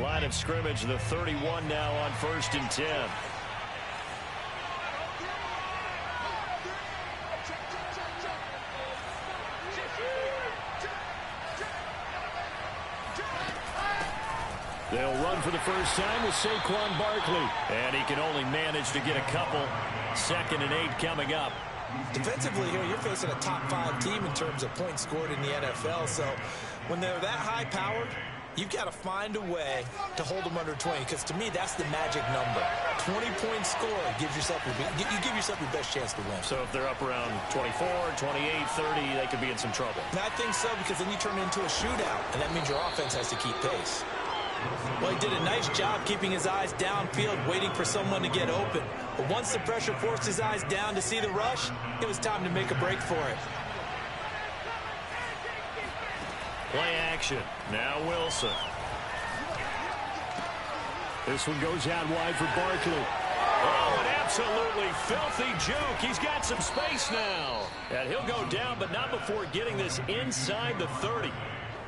Line of scrimmage, the 31 now on 1st and 10. They'll run for the first time with Saquon Barkley. And he can only manage to get a couple. 2nd and 8 coming up. Defensively here, you're facing a top 5 team in terms of points scored in the NFL. So when they're that high-powered, you've got to find a way to hold them under 20. Because to me, that's the magic number. 20-point score gives yourself you give yourself your best chance to win. So if they're up around 24, 28, 30, they could be in some trouble. And I think so, because then you turn it into a shootout. And that means your offense has to keep pace. Well, he did a nice job keeping his eyes downfield, waiting for someone to get open. But once the pressure forced his eyes down to see the rush, it was time to make a break for it. Play action. Now Wilson. This one goes out wide for Barkley. Oh, an absolutely filthy juke. He's got some space now. And he'll go down, but not before getting this inside the 30.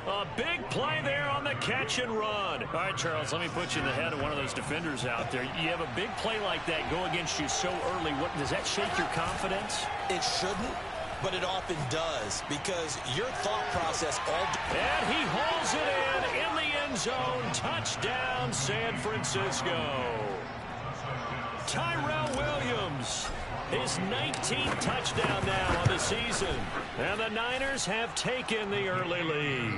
A big play there on the catch and run. All right, Charles, let me put you in the head of one of those defenders out there. You have a big play like that go against you so early. Does that shake your confidence? It shouldn't, but it often does, because your thought process all... And he hauls it in the end zone. Touchdown, San Francisco. Tyrell Williams. His 19th touchdown now on the season. And the Niners have taken the early lead.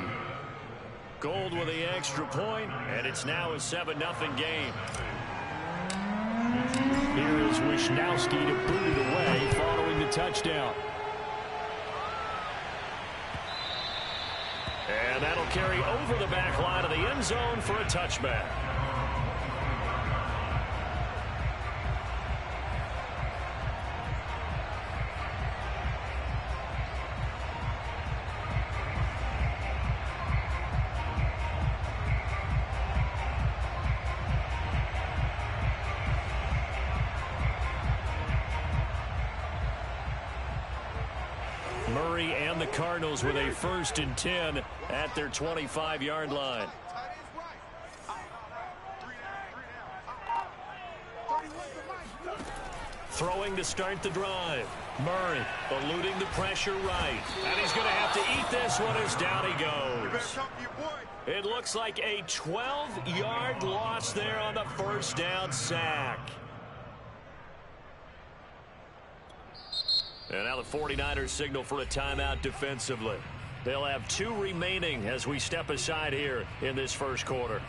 Gold with the extra point, and it's now a 7-0 game. Here is Wisnowski to boot it away following the touchdown. And that'll carry over the back line of the end zone for a touchback. Murray and the Cardinals with a 1st and 10 at their 25-yard line. Throwing to start the drive. Murray eluding the pressure right. And he's going to have to eat this one as down he goes. It looks like a 12-yard loss there on the first down sack. And now the 49ers signal for a timeout defensively. They'll have 2 remaining as we step aside here in this first quarter.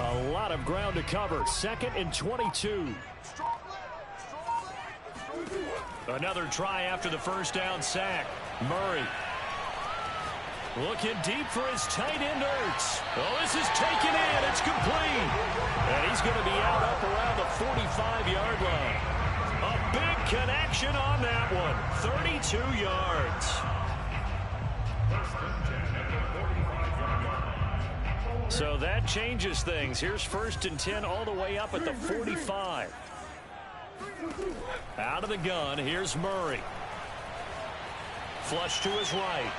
A lot of ground to cover. 2nd and 22. Another try after the first down sack. Murray looking deep for his tight end Ertz. Oh, this is taken in. It's complete. And he's going to be out up around the 45-yard line. A big connection on that one. 32 yards. So that changes things. Here's 1st and 10 all the way up at the 45. Out of the gun, here's Murray. Flush to his right.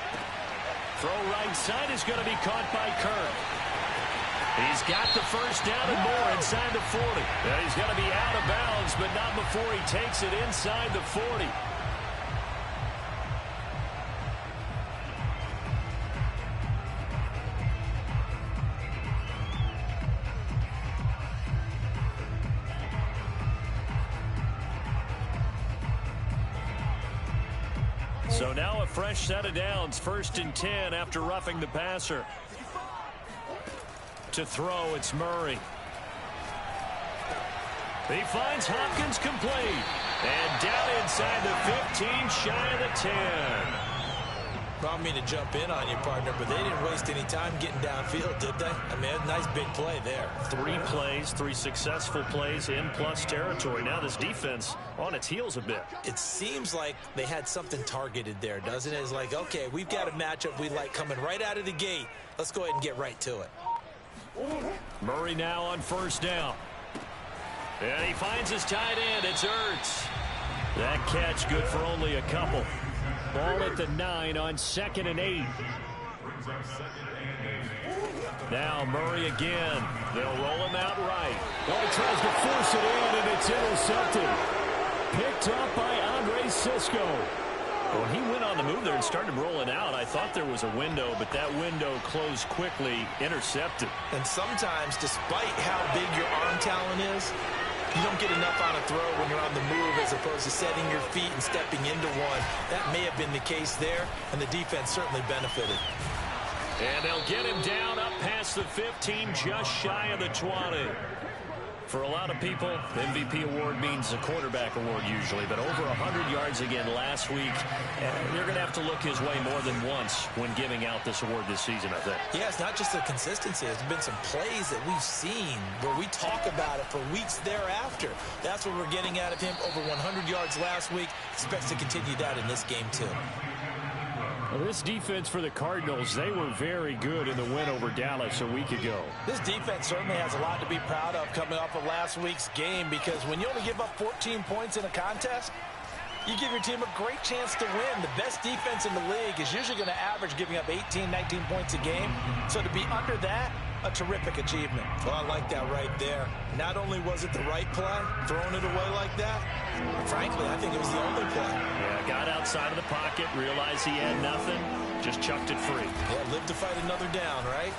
Throw right side is going to be caught by Kirk. He's got the first down and more inside the 40. Yeah, he's going to be out of bounds, but not before he takes it inside the 40. So now a fresh set of downs. 1st and 10 after roughing the passer. To throw, it's Murray. He finds Hopkins complete. And down inside the 15, shy of the 10. Well, I don't mean to jump in on you, partner, but they didn't waste any time getting downfield, did they? I mean, a nice big play there. 3 plays, 3 successful plays in plus territory. Now this defense on its heels a bit. It seems like they had something targeted there, doesn't it? It's like, okay, we've got a matchup we like coming right out of the gate. Let's go ahead and get right to it. Murray now on first down. And he finds his tight end. It's Ertz. That catch good for only a couple. Ball at the 9 on 2nd and 8. Now Murray again. They'll roll him out right. Oh, he tries to force it in, and it's intercepted. Picked up by Andre Sisco. When he went on the move there and started rolling out, I thought there was a window, but that window closed quickly, intercepted. And sometimes, despite how big your arm talent is, you don't get enough on a throw when you're on the move as opposed to setting your feet and stepping into one. That may have been the case there, and the defense certainly benefited. And they'll get him down up past the 15, just shy of the 20. For a lot of people, MVP award means a quarterback award usually, but over 100 yards again last week. They're going to have to look his way more than once when giving out this award this season, I think. Yeah, it's not just the consistency. There's been some plays that we've seen where we talk about it for weeks thereafter. That's what we're getting out of him. Over 100 yards last week. Expects to continue that in this game, too. Well, this defense for the Cardinals, they were very good in the win over Dallas a week ago. This defense certainly has a lot to be proud of coming off of last week's game, because when you only give up 14 points in a contest, you give your team a great chance to win. The best defense in the league is usually going to average giving up 18, 19 points a game. So to be under that, a terrific achievement. Well, I like that right there. Not only was it the right play, throwing it away like that, frankly, I think it was the only play. Yeah, got outside of the pocket, realized he had nothing, just chucked it free. Yeah, live to fight another down, right?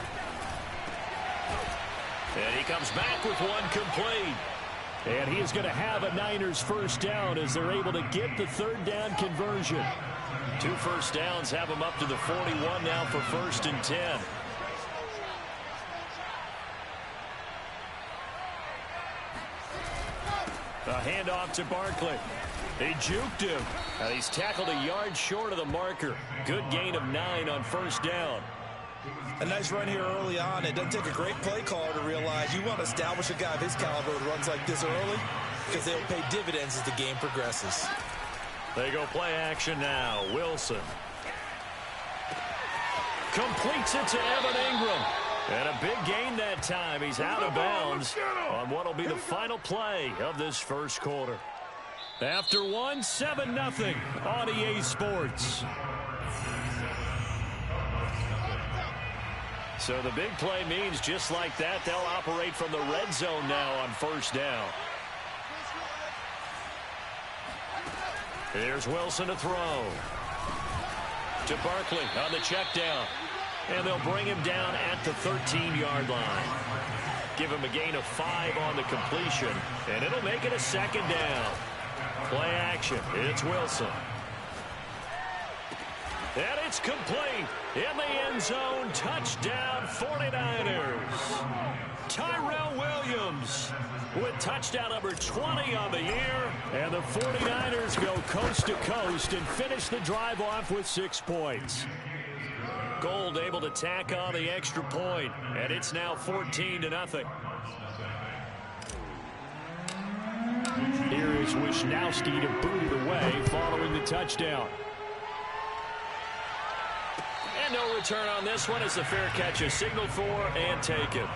And he comes back with one complete. And he is going to have a Niners first down as they're able to get the third down conversion. 2 first downs have him up to the 41 now for 1st and 10. A handoff to Barkley. He juked him. And he's tackled a yard short of the marker. Good gain of 9 on first down. A nice run here early on. It doesn't take a great play caller to realize you want to establish a guy of his caliber who runs like this early, because they'll pay dividends as the game progresses. They go play action now. Wilson completes it to Evan Ingram. And a big gain that time. He's out of bounds on what will be the final play of this first quarter. After 1, 7-0 on EA Sports. So the big play means just like that, they'll operate from the red zone now on first down. Here's Wilson to throw. To Barkley on the check down. And they'll bring him down at the 13-yard line. Give him a gain of 5 on the completion. And it'll make it a 2nd down. Play action. It's Wilson. And it's complete. In the end zone. Touchdown 49ers. Tyrell Williams with touchdown number 20 on the year. And the 49ers go coast to coast and finish the drive off with 6 points. Gold able to tack on the extra point, and it's now 14-0. Here is Wisnowski to boot it away following the touchdown. And no return on this one as the fair catch is signaled for and taken.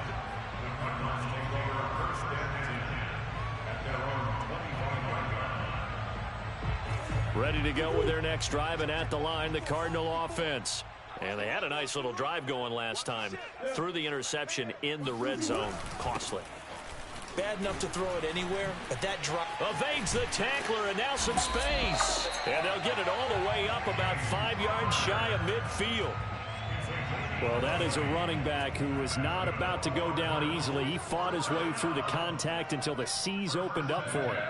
Ready to go with their next drive, and at the line, the Cardinal offense. And they had a nice little drive going last time. Threw the interception in the red zone. Costly. Bad enough to throw it anywhere, but that drop evades the tackler, and now some space. And they'll get it all the way up about 5 yards shy of midfield. Well, that is a running back who is not about to go down easily. He fought his way through the contact until the seas opened up for him.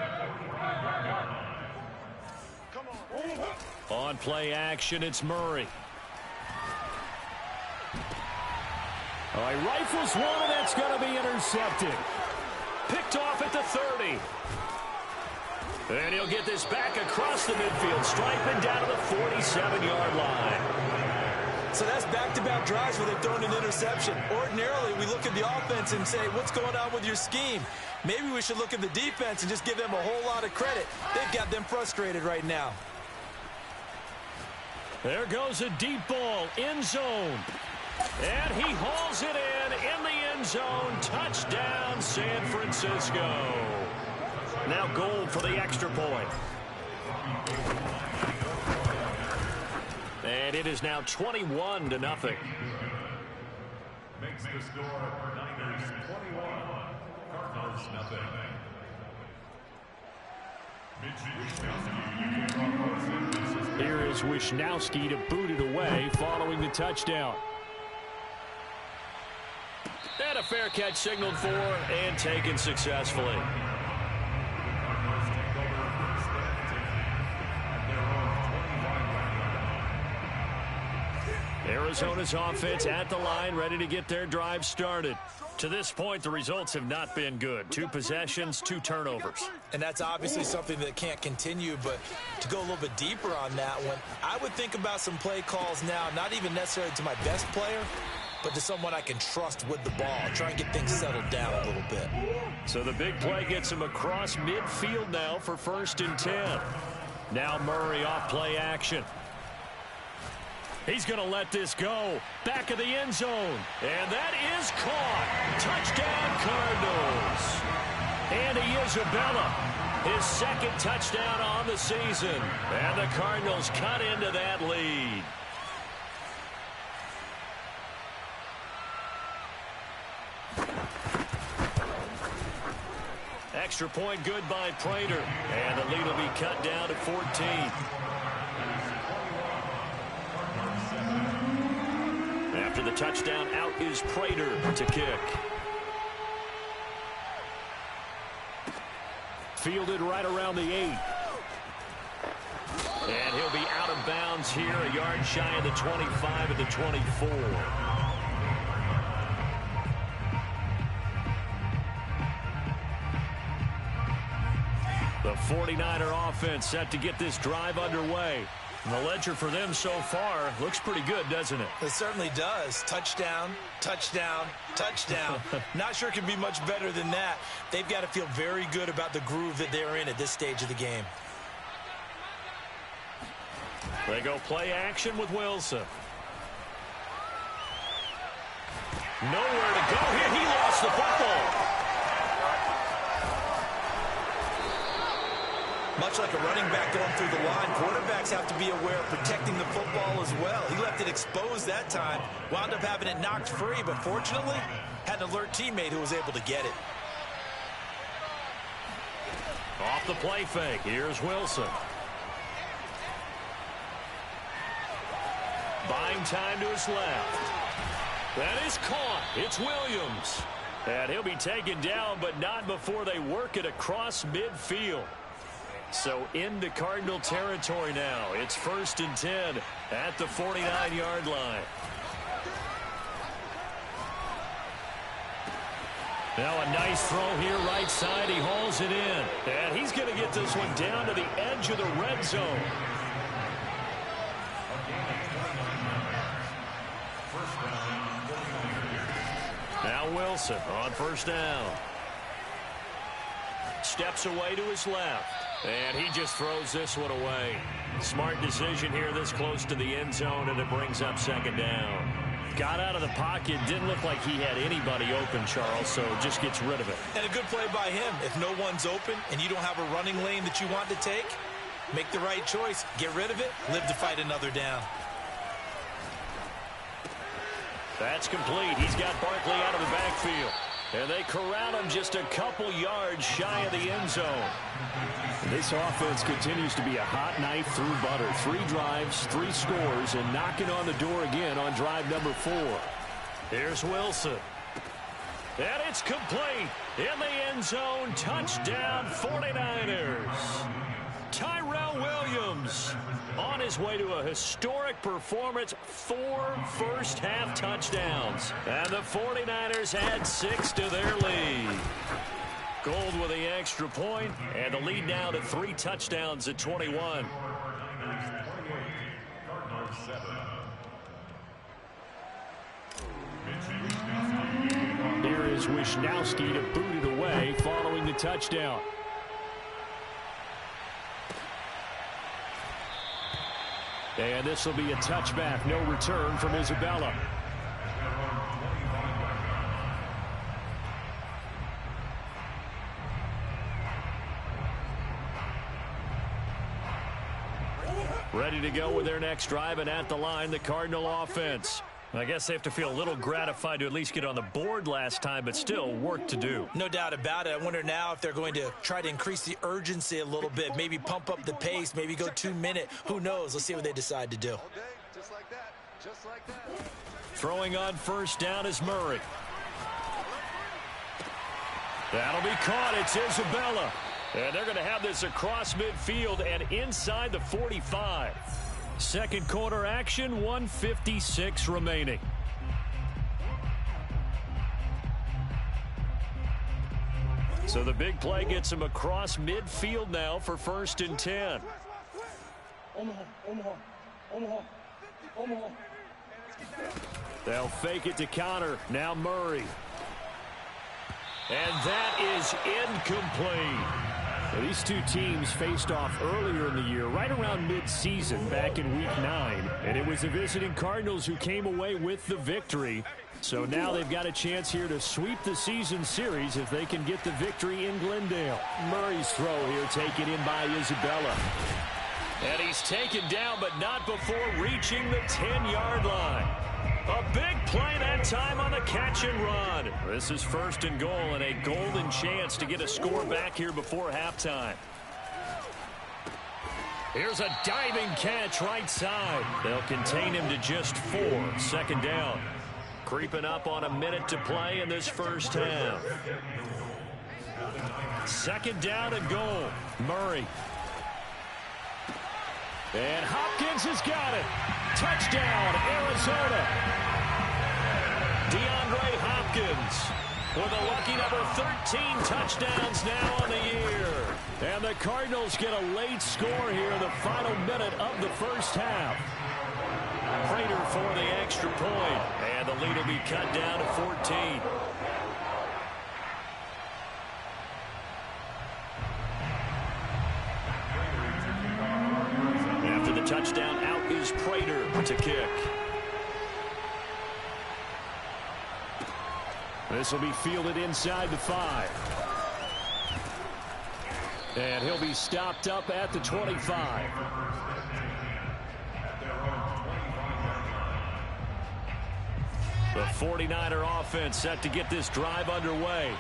On play action, it's Murray. Oh, he rifles one, and that's going to be intercepted. Picked off at the 30. And he'll get this back across the midfield stripe and down to the 47-yard line. So that's back-to-back drives where they've thrown an interception. Ordinarily, we look at the offense and say, what's going on with your scheme? Maybe we should look at the defense and just give them a whole lot of credit. They've got them frustrated right now. There goes a deep ball, end zone. And he hauls it in the end zone. Touchdown, San Francisco. Now goal for the extra point. And it is now 21-0. Makes the score Niners 21, Cardinals nothing. Here is Wishnowsky to boot it away following the touchdown. And a fair catch signaled for and taken successfully. Arizona's offense at the line, ready to get their drive started. To this point, the results have not been good. 2 possessions, 2 turnovers. And that's obviously something that can't continue, but to go a little bit deeper on that one, I would think about some play calls now, not even necessarily to my best player, but to someone I can trust with the ball. Try and get things settled down a little bit. So the big play gets him across midfield now for 1st and 10. Now Murray off play action. He's going to let this go. Back of the end zone. And that is caught. Touchdown, Cardinals. Andy Isabella, his 2nd touchdown on the season. And the Cardinals cut into that lead. Extra point good by Prater. And the lead will be cut down to 14. After the touchdown, out is Prater to kick. Fielded right around the 8. And he'll be out of bounds here, a yard shy of the 25 at the 24. The 49er offense set to get this drive underway. And the ledger for them so far looks pretty good, doesn't it? It certainly does. Touchdown, touchdown, touchdown. Not sure it can be much better than that. They've got to feel very good about the groove that they're in at this stage of the game. They go play action with Wilson. Nowhere to go here. He lost the football. Much like a running back going through the line, quarterbacks have to be aware of protecting the football as well. He left it exposed that time, wound up having it knocked free, but fortunately, had an alert teammate who was able to get it. Off the play fake, here's Wilson. Buying time to his left. That is caught. It's Williams. And he'll be taken down, but not before they work it across midfield. So into Cardinal territory now. It's 1st and 10 at the 49-yard line. Now a nice throw here right side. He hauls it in. And he's going to get this one down to the edge of the red zone. Now Wilson on 1st down. Steps away to his left. And he just throws this one away. Smart decision here this close to the end zone, and it brings up 2nd down. Got out of the pocket. Didn't look like he had anybody open, Charles, so just gets rid of it. And a good play by him. If no one's open and you don't have a running lane that you want to take, make the right choice. Get rid of it. Live to fight another down. That's complete. He's got Barkley out of the backfield. And they corral him just a couple yards shy of the end zone. This offense continues to be a hot knife through butter. 3 drives, 3 scores, and knocking on the door again on drive number 4. Here's Wilson. And it's complete. In the end zone, touchdown 49ers. Tyrell Williams on his way to a historic performance, 4 first-half touchdowns. And the 49ers add 6 to their lead. Gold with the extra point, and the lead now to 3 touchdowns at 21. is Wisnowski to boot it away following the touchdown. And this will be a touchback. No return from Isabella. Ready to go with their next drive, and at the line, the Cardinal offense. I guess they have to feel a little gratified to at least get on the board last time, but still work to do. No doubt about it. I wonder now if they're going to try to increase the urgency a little bit, maybe pump up the pace, maybe go 2 minute. Who knows? Let's see what they decide to do. Just like that. Just like that. Throwing on first down is Murray. That'll be caught. It's Isabella. And they're going to have this across midfield and inside the 45. Second quarter action, 1:56 remaining. So the big play gets him across midfield now for 1st and 10. They'll fake it to Connor. Now Murray. And that is incomplete. Now, these two teams faced off earlier in the year, right around mid-season, back in Week 9. And it was the visiting Cardinals who came away with the victory. So now they've got a chance here to sweep the season series if they can get the victory in Glendale. Murray's throw here taken in by Isabella. And he's taken down, but not before reaching the 10-yard line. A big play that time on the catch and run. This is 1st and goal and a golden chance to get a score back here before halftime. Here's a diving catch right side. They'll contain him to just 4. 2nd down. Creeping up on a minute to play in this first half. 2nd down and goal. Murray. And Hopkins has got it. Touchdown, Arizona. DeAndre Hopkins with a lucky number 13 touchdowns now on the year. And the Cardinals get a late score here in the final minute of the first half. Prater for the extra point. And the lead will be cut down to 14. After the touchdown, out is Prater to kick. This will be fielded inside the 5. And he'll be stopped up at the 25. The 49er offense set to get this drive underway.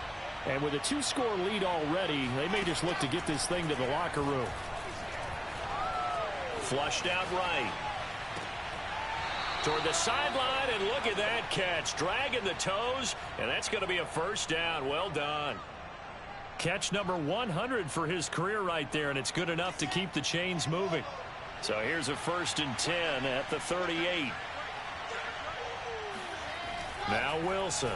And with a 2-score lead already, they may just look to get this thing to the locker room. Flushed out right. Toward the sideline, and look at that catch. Dragging the toes, and that's going to be a 1st down. Well done. Catch number 100 for his career right there, and it's good enough to keep the chains moving. So here's a 1st and 10 at the 38. Now Wilson.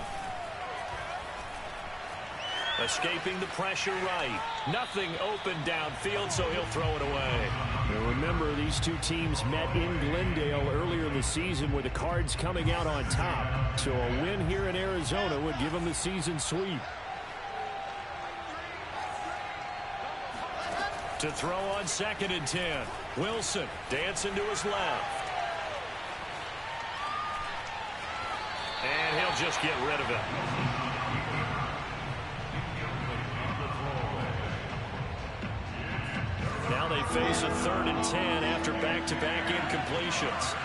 Escaping the pressure right. Nothing open downfield, so he'll throw it away. Now remember, these two teams met in Glendale earlier in the season with the Cards coming out on top. So a win here in Arizona would give them the season sweep. To throw on 2nd and 10. Wilson dancing to his left. And he'll just get rid of it. Now they face a 3rd and 10 after back-to-back incompletions.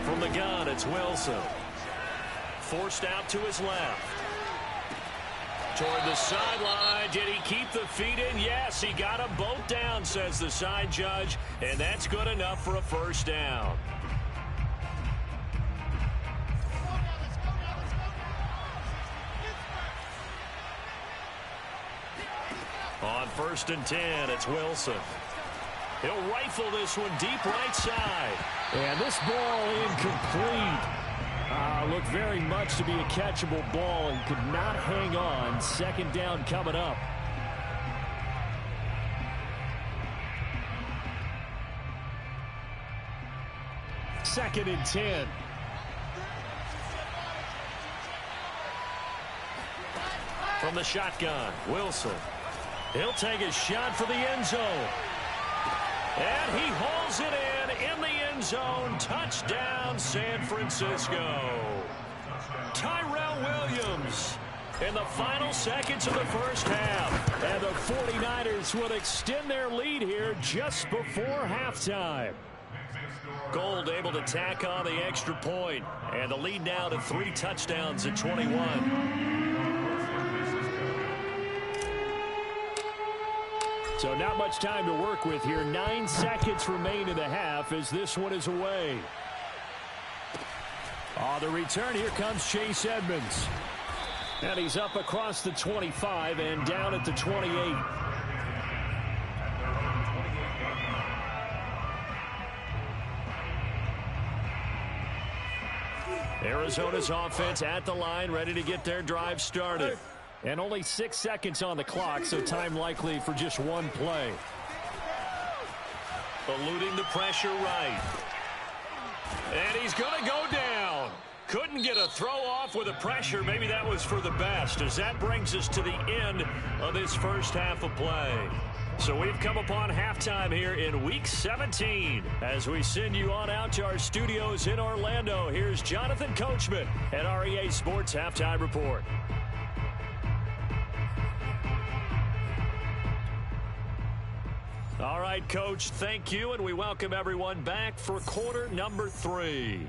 From the gun, it's Wilson. Forced out to his left. Toward the sideline. Did he keep the feet in? Yes, he got them both down, says the side judge. And that's good enough for a 1st down. On 1st and 10, it's Wilson. He'll rifle this one deep right side. And this ball incomplete. Looked very much to be a catchable ball and could not hang on. 2nd down coming up. 2nd and 10. From the shotgun, Wilson. He'll take a shot for the end zone. And he hauls it in the end zone. Touchdown, San Francisco. Tyrell Williams in the final seconds of the first half. And the 49ers will extend their lead here just before halftime. Gold able to tack on the extra point. And the lead now to 3 touchdowns at 21. So not much time to work with here. 9 seconds remain in the half as this one is away. On the return, here comes Chase Edmonds. And he's up across the 25 and down at the 28. Arizona's offense at the line, ready to get their drive started. And only 6 seconds on the clock, so time likely for just one play. Eluding the pressure right. And he's going to go down. Couldn't get a throw off with the pressure. Maybe that was for the best, as that brings us to the end of this first half of play. So we've come upon halftime here in Week 17. As we send you on out to our studios in Orlando, here's Jonathan Coachman at REA Sports Halftime Report. All right, Coach, thank you, and we welcome everyone back for quarter number 3.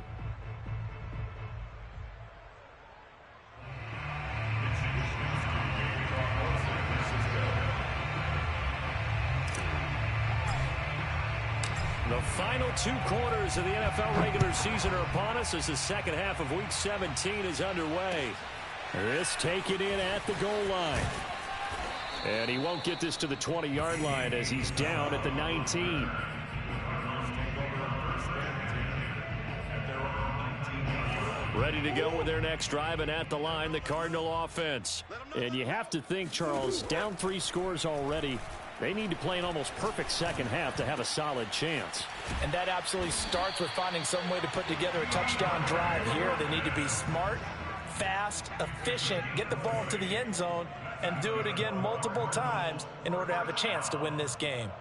The final 2 quarters of the NFL regular season are upon us as the second half of Week 17 is underway. This taken in at the goal line. And he won't get this to the 20-yard line as he's down at the 19. Ready to go with their next drive, and at the line, the Cardinal offense. And you have to think, Charles, down 3 scores already. They need to play an almost perfect second half to have a solid chance. And that absolutely starts with finding some way to put together a touchdown drive here. They need to be smart, fast, efficient, get the ball to the end zone, and do it again multiple times in order to have a chance to win this game.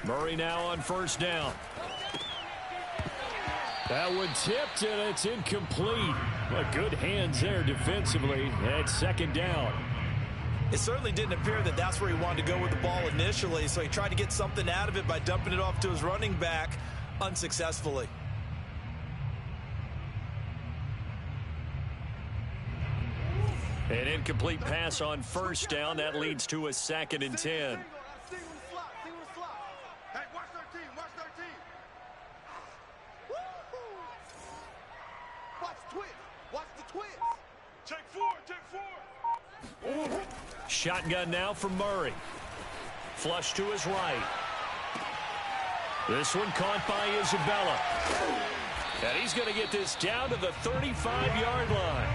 Murray now on first down. That one tipped, and it's incomplete. But good hands there defensively at second down. It certainly didn't appear that that's where he wanted to go with the ball initially, so he tried to get something out of it by dumping it off to his running back unsuccessfully. An incomplete pass on first down. That leads to a 2nd and 10. Hey, watch their team. Watch twist. Watch the twist. Take 4. Shotgun now for Murray. Flush to his right. This one caught by Isabella. And he's going to get this down to the 35-yard line.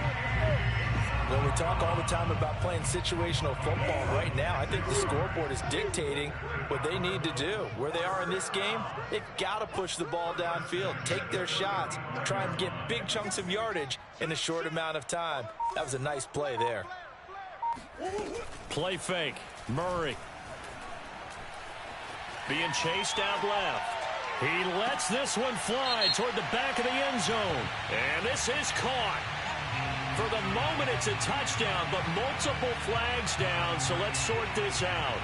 Well, we talk all the time about playing situational football. Right now, I think the scoreboard is dictating what they need to do. Where they are in this game, they've got to push the ball downfield, take their shots, try and get big chunks of yardage in a short amount of time. That was a nice play there. Play fake. Murray. Being chased out left. He lets this one fly toward the back of the end zone. And this is caught. For the moment, it's a touchdown, but multiple flags down, so let's sort this out.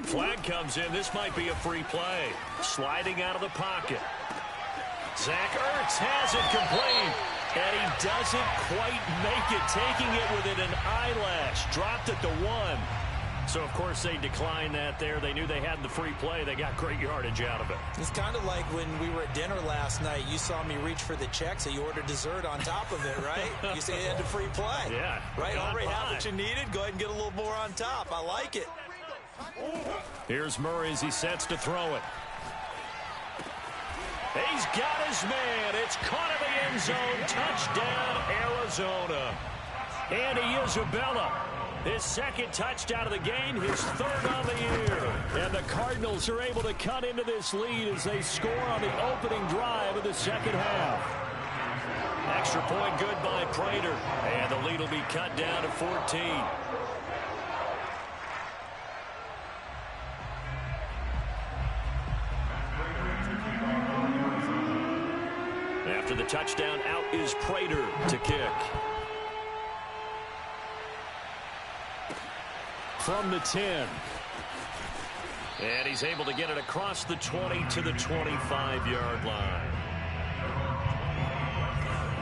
Flag comes in. This might be a free play. Sliding out of the pocket. Zach Ertz has it complete. And he doesn't quite make it, taking it within an eyelash. Dropped at the 1. So, of course, they declined that there. They knew they had the free play. They got great yardage out of it. It's kind of like when we were at dinner last night. You saw me reach for the check, so you ordered dessert on top of it, right? You say you had the free play. Yeah. Right? Already had what you needed. Go ahead and get a little more on top. I like it. Here's Murray as he sets to throw it. He's got his man. It's caught in the end zone. Touchdown, Arizona. Andy Isabella, his second touchdown of the game, his third on the year. And the Cardinals are able to cut into this lead as they score on the opening drive of the second half. Extra point good by Prater. And the lead will be cut down to 14. After the touchdown, out is Prater to kick. From the 10. And he's able to get it across the 20 to the 25-yard line.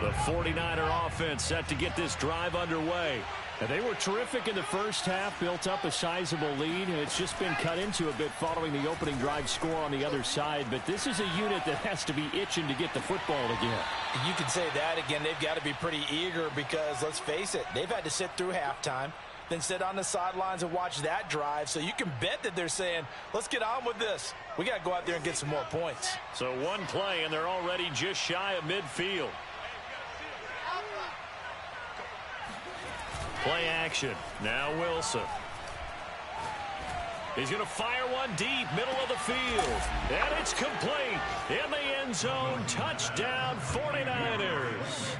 The 49er offense set to get this drive underway. And they were terrific in the first half, built up a sizable lead, and it's just been cut into a bit following the opening drive score on the other side. But this is a unit that has to be itching to get the football again. You can say that again. They've got to be pretty eager because, let's face it, they've had to sit through halftime, then sit on the sidelines and watch that drive. So you can bet that they're saying, let's get on with this. We got to go out there and get some more points. So one play, and they're already just shy of midfield. Play action. Now Wilson. He's going to fire one deep, middle of the field. And it's complete. In the end zone, touchdown 49ers.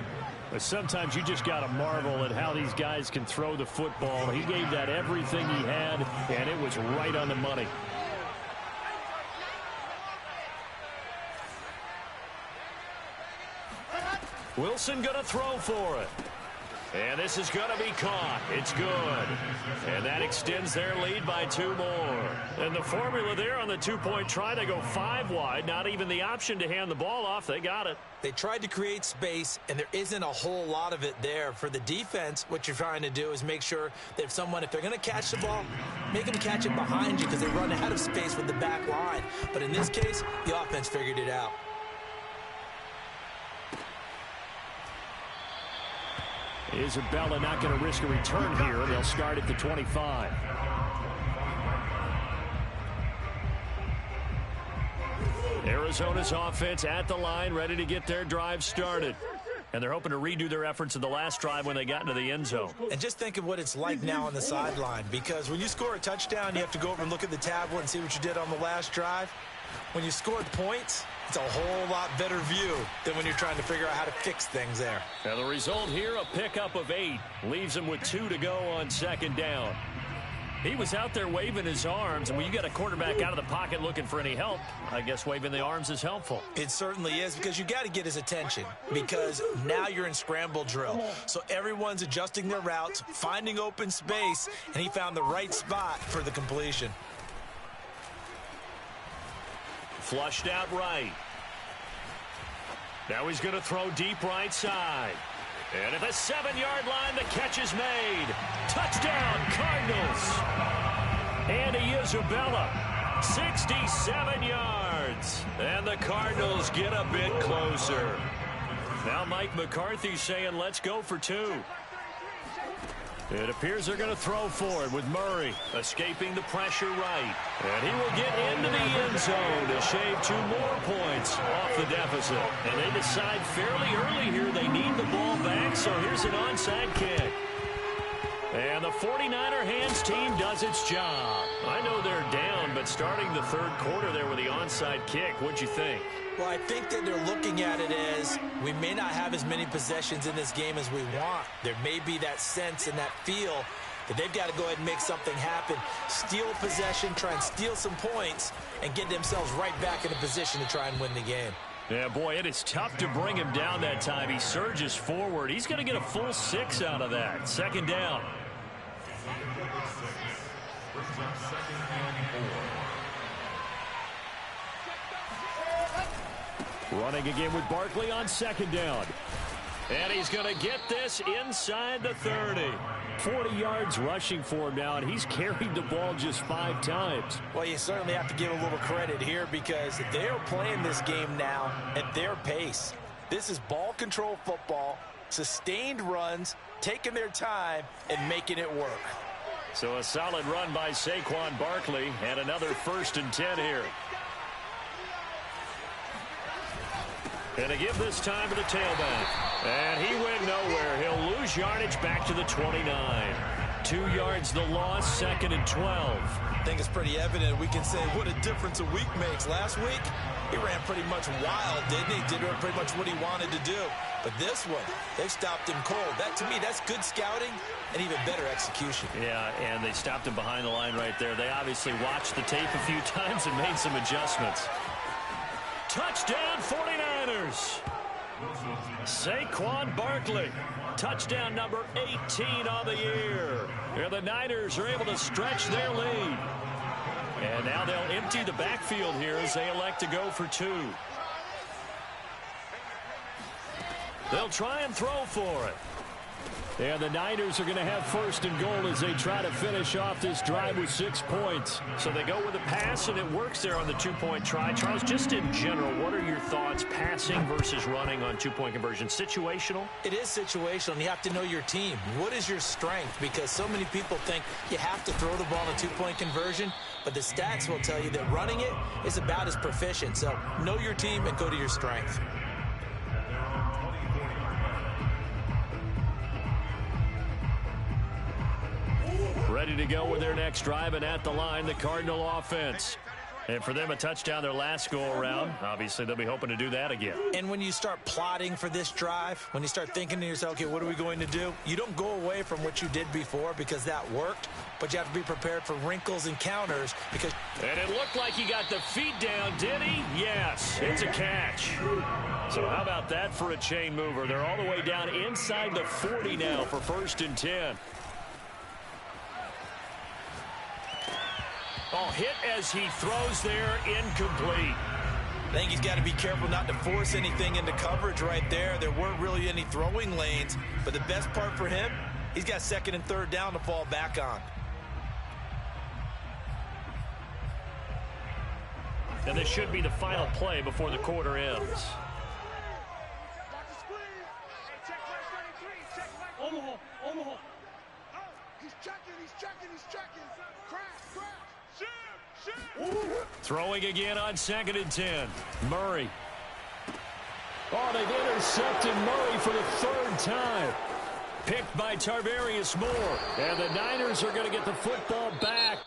But sometimes you just got to marvel at how these guys can throw the football. He gave that everything he had, and it was right on the money. Wilson going to throw for it. And this is going to be caught. It's good. And that extends their lead by 2 more. And the formula there on the two-point try, they go 5 wide. Not even the option to hand the ball off. They got it. They tried to create space, and there isn't a whole lot of it there. For the defense, what you're trying to do is make sure that if they're going to catch the ball, make them catch it behind you because they run out of space with the back line. But in this case, the offense figured it out. Isabella not going to risk a return here, and they'll start at the 25. Arizona's offense at the line, ready to get their drive started. And they're hoping to redo their efforts in the last drive when they got into the end zone. And just think of what it's like now on the sideline, because when you score a touchdown, you have to go over and look at the tablet and see what you did on the last drive. When you scored points, it's a whole lot better view than when you're trying to figure out how to fix things there. And the result here, a pickup of 8. Leaves him with 2 to go on second down. He was out there waving his arms, and when you got a quarterback out of the pocket looking for any help, I guess waving the arms is helpful. It certainly is, because you got to get his attention, because now you're in scramble drill. So everyone's adjusting their routes, finding open space, and he found the right spot for the completion. Flushed out right. Now he's going to throw deep right side. And at the 7-yard line, the catch is made. Touchdown, Cardinals. Andy Isabella, 67 yards. And the Cardinals get a bit closer. Now Mike McCarthy saying, let's go for 2. It appears they're going to throw for it with Murray escaping the pressure right. And he will get into the end zone to shave 2 more points off the deficit. And they decide fairly early here they need the ball back, so here's an onside kick. And the 49er hands team does its job. I know they're down, but starting the third quarter there with the onside kick, what'd you think? Well, I think that they're looking at it as we may not have as many possessions in this game as we want. There may be that sense and that feel that they've got to go ahead and make something happen. Steal possession, try and steal some points, and get themselves right back in a position to try and win the game. Yeah, boy, it is tough to bring him down that time. He surges forward. He's going to get a full 6 out of that. Second down. Running again with Barkley on second down. And he's going to get this inside the 30. 40 yards rushing for him now, and he's carried the ball just 5 times. Well, you certainly have to give a little credit here because they're playing this game now at their pace. This is ball control football, sustained runs, taking their time, and making it work. So a solid run by Saquon Barkley, and another 1st and 10 here. And to give this time to the tailback. And he went nowhere. He'll lose yardage back to the 29. 2 yards the loss, 2nd and 12. I think it's pretty evident. We can say what a difference a week makes. Last week, he ran pretty much wild, didn't he? Did pretty much what he wanted to do. But this one, they stopped him cold. That, to me, that's good scouting and even better execution. Yeah, and they stopped him behind the line right there. They obviously watched the tape a few times and made some adjustments. Touchdown, 49ers. Saquon Barkley. Touchdown number 18 on the year. And the Niners are able to stretch their lead. And now they'll empty the backfield here as they elect to go for 2. They'll try and throw for it. And the Niners are going to have 1st and goal as they try to finish off this drive with 6 points. So they go with a pass, and it works there on the 2-point try. Charles, just in general, what are your thoughts passing versus running on 2-point conversion? Situational? It is situational, and you have to know your team. What is your strength? Because so many people think you have to throw the ball in a 2-point conversion, but the stats will tell you that running it is about as proficient. So know your team and go to your strength. Ready to go with their next drive, and at the line, the Cardinal offense. And for them, a touchdown their last go-around. Obviously, they'll be hoping to do that again. And when you start plotting for this drive, when you start thinking to yourself, okay, what are we going to do? You don't go away from what you did before because that worked, but you have to be prepared for wrinkles and counters because... And it looked like he got the feet down, did he? Yes, it's a catch. So how about that for a chain mover? They're all the way down inside the 40 now for 1st and 10. Oh, hit as he throws there, incomplete. I think he's got to be careful not to force anything into coverage right there. There weren't really any throwing lanes, but the best part for him, he's got 2nd and 3rd down to fall back on. And this should be the final play before the quarter ends. Omaha. Oh, he's checking. Crash. Throwing again on 2nd and 10. Murray. Oh, they've intercepted Murray for the 3rd time. Picked by Tarvarius Moore. And the Niners are going to get the football back